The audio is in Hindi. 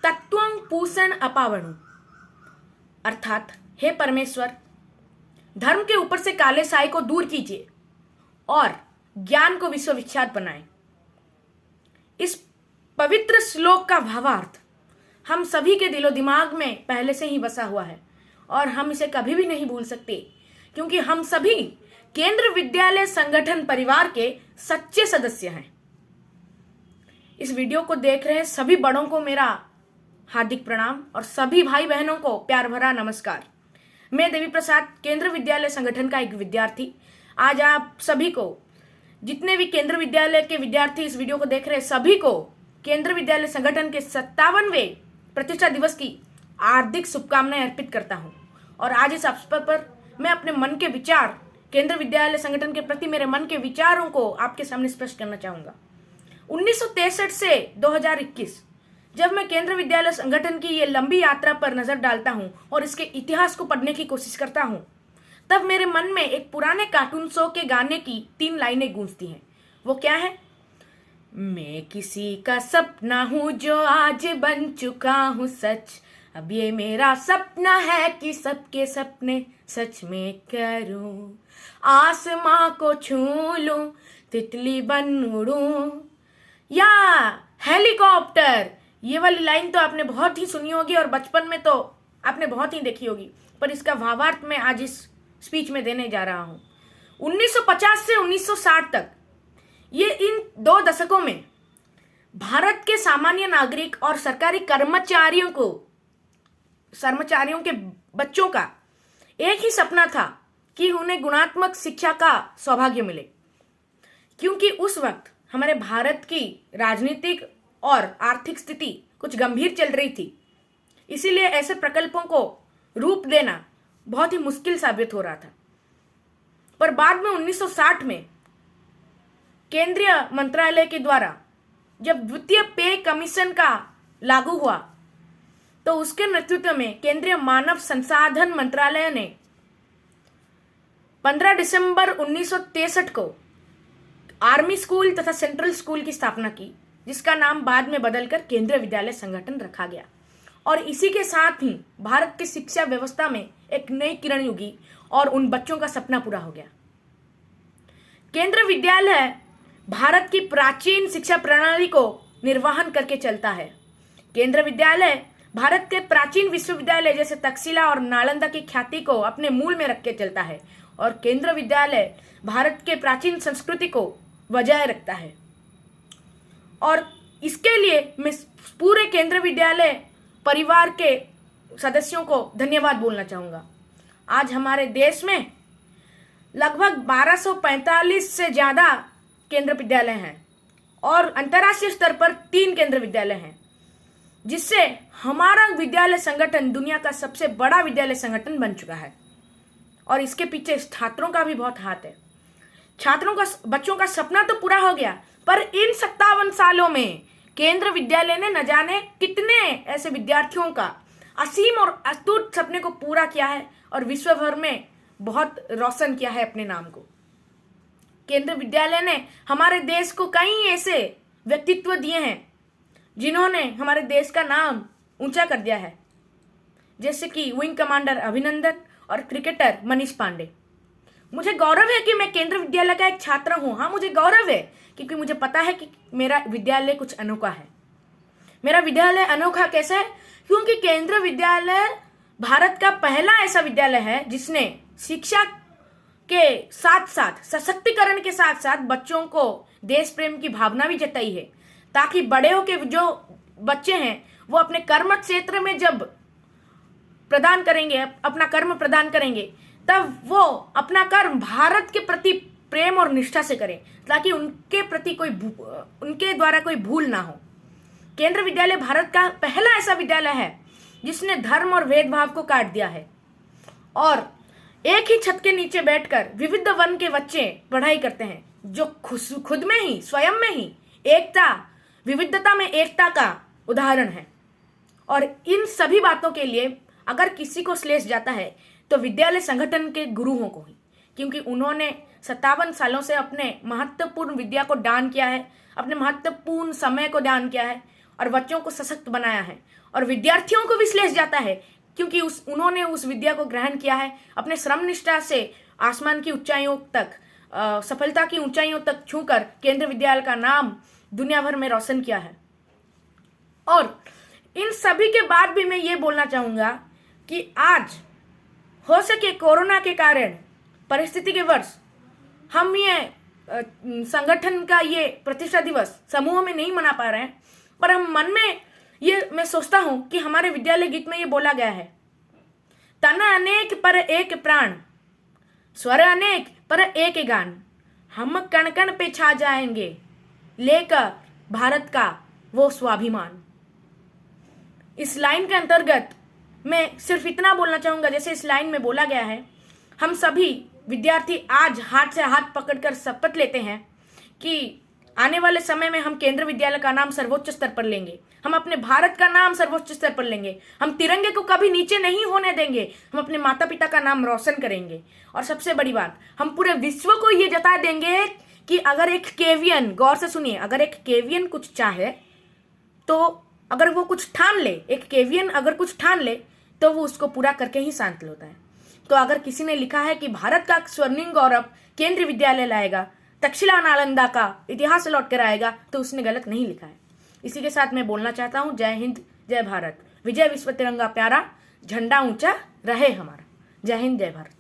तत्वं पूषण अपावणु, अर्थात हे परमेश्वर, धर्म के ऊपर से काले साए को दूर कीजिए और ज्ञान को विश्वविख्यात बनाएं। इस पवित्र श्लोक का भावार्थ हम सभी के दिलो दिमाग में पहले से ही बसा हुआ है और हम इसे कभी भी नहीं भूल सकते, क्योंकि हम सभी केंद्र विद्यालय संगठन परिवार के सच्चे सदस्य हैं। इस वीडियो को देख रहे सभी बड़ों को मेरा हार्दिक प्रणाम और सभी भाई बहनों को प्यार भरा नमस्कार। मैं देवी प्रसाद, केंद्र विद्यालय संगठन का एक विद्यार्थी, आज आप सभी को, जितने भी केंद्र विद्यालय के विद्यार्थी इस वीडियो को देख रहे सभी को केंद्र विद्यालय संगठन के 57वें प्रतिष्ठा दिवस की हार्दिक शुभकामनाएं अर्पित करता हूं। और आज इस अवसर पर मैं अपने मन के विचार, केंद्र विद्यालय संगठन के प्रति मेरे मन के विचारों को आपके सामने स्पष्ट करना चाहूंगा। 1963 से 2021 जब मैं केंद्र विद्यालय संगठन की ये लंबी यात्रा पर नजर डालता हूं और इसके इतिहास को पढ़ने की कोशिश करता हूं, तब मेरे मन में एक पुराने कार्टून शो के गाने की 3 लाइनें गूंजती हैं। वो क्या है? मैं किसी का सपना हूं जो आज बन चुका हूं सच, अब ये मेरा सपना है कि सबके सपने सच में करूं, आसमां को छू लूं, तितली बन उड़ूं या हेलीकॉप्टर। ये वाली लाइन तो आपने बहुत ही सुनी होगी और बचपन में तो आपने बहुत ही देखी होगी, पर इसका भावार्थ मैं आज इस स्पीच में देने जा रहा हूं। 1950 से 1960 तक, ये इन 2 दशकों में भारत के सामान्य नागरिक और सरकारी कर्मचारियों के बच्चों का एक ही सपना था कि उन्हें गुणात्मक शिक्षा का सौभाग्य मिले, क्योंकि उस वक्त हमारे भारत की राजनीतिक और आर्थिक स्थिति कुछ गंभीर चल रही थी। इसीलिए ऐसे प्रकल्पों को रूप देना बहुत ही मुश्किल साबित हो रहा था। पर बाद में 1960 में केंद्रीय मंत्रालय के द्वारा जब द्वितीय पे कमीशन का लागू हुआ, तो उसके नेतृत्व में केंद्रीय मानव संसाधन मंत्रालय ने 15 दिसंबर 1963 को आर्मी स्कूल तथा सेंट्रल स्कूल की स्थापना की, जिसका नाम बाद में बदलकर केंद्रीय विद्यालय संगठन रखा गया। और इसी के साथ ही भारत की शिक्षा व्यवस्था में एक नई किरण उगी और उन बच्चों का सपना पूरा हो गया। केंद्र विद्यालय भारत की प्राचीन शिक्षा प्रणाली को निर्वहन करके चलता है। केंद्र विद्यालय भारत के प्राचीन विश्वविद्यालय जैसे तक्षशिला और नालंदा की ख्याति को अपने मूल में रख के चलता है और केंद्र विद्यालय भारत के प्राचीन संस्कृति को बजाय रखता है। और इसके लिए मैं पूरे केंद्र विद्यालय परिवार के सदस्यों को धन्यवाद बोलना चाहूँगा। आज हमारे देश में लगभग 1245 से ज़्यादा केंद्र विद्यालय हैं और अंतर्राष्ट्रीय स्तर पर 3 केंद्र विद्यालय हैं, जिससे हमारा विद्यालय संगठन दुनिया का सबसे बड़ा विद्यालय संगठन बन चुका है। और इसके पीछे छात्रों का भी बहुत हाथ है। बच्चों का सपना तो पूरा हो गया, पर इन 57 सालों में केंद्र विद्यालय ने न जाने कितने ऐसे विद्यार्थियों का असीम और अटूट सपने को पूरा किया है और विश्व भर में बहुत रोशन किया है अपने नाम को। केंद्र विद्यालय ने हमारे देश को कई ऐसे व्यक्तित्व दिए हैं जिन्होंने हमारे देश का नाम ऊंचा कर दिया है, जैसे कि विंग कमांडर अभिनंदन और क्रिकेटर मनीष पांडे। मुझे गौरव है कि मैं केंद्र विद्यालय का एक छात्र हूं। हाँ, मुझे गौरव है क्योंकि मुझे पता है कि मेरा विद्यालय कुछ अनोखा है। मेरा विद्यालय अनोखा कैसे है? क्योंकि केंद्र विद्यालय भारत का पहला ऐसा विद्यालय है जिसने शिक्षा के साथ साथ, सशक्तिकरण के साथ साथ बच्चों को देश प्रेम की भावना भी जताई है, ताकि बड़े होके जो बच्चे हैं वो अपने कर्म क्षेत्र में जब प्रदान करेंगे, अपना कर्म प्रदान करेंगे, तब वो अपना कर्म भारत के प्रति प्रेम और निष्ठा से करें, ताकि उनके द्वारा कोई भूल ना हो। केंद्र विद्यालय भारत का पहला ऐसा विद्यालय है जिसने धर्म और भेदभाव को काट दिया है और एक ही छत के नीचे बैठकर विविध वर्ण के बच्चे पढ़ाई करते हैं, जो खुद में ही, स्वयं में ही विविधता में एकता का उदाहरण है। और इन सभी बातों के लिए अगर किसी को श्लेष जाता है तो विद्यालय संगठन के गुरुओं को ही, क्योंकि उन्होंने 57 सालों से अपने महत्वपूर्ण विद्या को दान किया है, अपने महत्वपूर्ण समय को दान किया है और बच्चों को सशक्त बनाया है और विद्यार्थियों को भी श्लेष जाता है, क्योंकि उन्होंने उस विद्या को ग्रहण किया है, अपने श्रम निष्ठा से आसमान की ऊंचाइयों तक, सफलता की ऊंचाइयों तक छूकर केंद्रीय विद्यालय का नाम दुनिया भर में रोशन किया है। और इन सभी के बाद भी मैं ये बोलना चाहूंगा कि आज हो सके कोरोना के कारण, परिस्थिति के वर्ष, हम ये संगठन का ये प्रतिष्ठा दिवस समूह में नहीं मना पा रहे हैं, पर हम मन में ये मैं सोचता हूं कि हमारे विद्यालय गीत में ये बोला गया है, तन अनेक पर एक प्राण, स्वर अनेक पर एक गान, हम कण कण पे छा जाएंगे लेकर भारत का वो स्वाभिमान। इस लाइन के अंतर्गत मैं सिर्फ इतना बोलना चाहूंगा, जैसे इस लाइन में बोला गया है, हम सभी विद्यार्थी आज हाथ से हाथ पकड़कर शपथ लेते हैं कि आने वाले समय में हम केंद्रीय विद्यालय का नाम सर्वोच्च स्तर पर लेंगे, हम अपने भारत का नाम सर्वोच्च स्तर पर लेंगे, हम तिरंगे को कभी नीचे नहीं होने देंगे, हम अपने माता पिता का नाम रोशन करेंगे। और सबसे बड़ी बात, हम पूरे विश्व को ये जता देंगे कि अगर एक केवियन, गौर से सुनिए, अगर एक केवियन कुछ चाहे तो, अगर वो कुछ ठान ले, एक केवियन अगर कुछ ठान ले तो वो उसको पूरा करके ही शांत होता है। तो अगर किसी ने लिखा है कि भारत का स्वर्णिम गौरव केंद्रीय विद्यालय लाएगा, तक्षशिला नालंदा का इतिहास लौट कर आएगा, तो उसने गलत नहीं लिखा है। इसी के साथ मैं बोलना चाहता हूँ, जय हिंद, जय भारत, विजय विश्व तिरंगा प्यारा, झंडा ऊंचा रहे हमारा। जय हिंद, जय भारत।